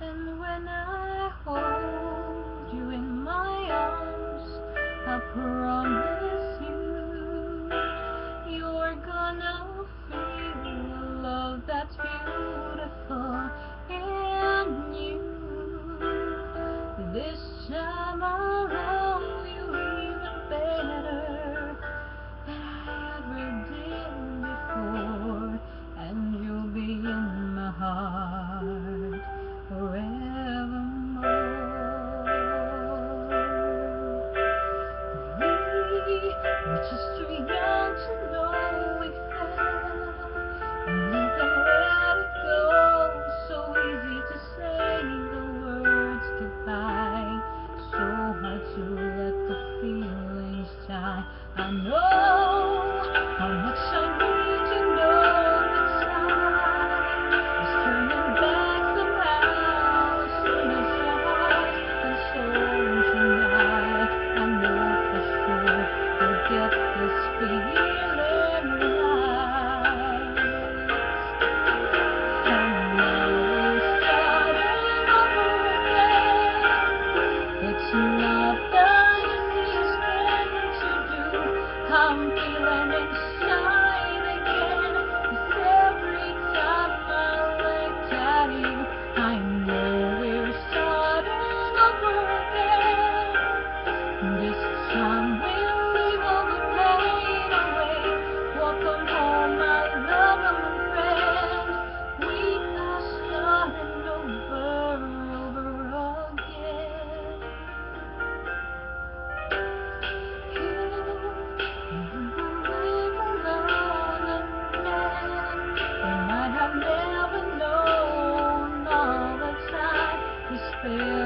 And when I hold you in my arms, I promise you're gonna feel a love that's beautiful in you. This time I'll love you even better than I ever did before, and you'll be in my heart forevermore. We're just too young to know we fell, and we can let it go. So easy to say the words goodbye, so hard to let the feelings die. I know how much I need to know that time is turning back somehow. As soon as your heart and soul tonight, I know for sure you'll get this feeling right. And now we're starting over again. It's not the easiest thing to do. I'm feeling inside again, 'cause every time I look at you, I know we're starting over again. This time we'll leave all the pain away. Welcome home, my lovely friend. We are starting over again. You might have never known all the time we spent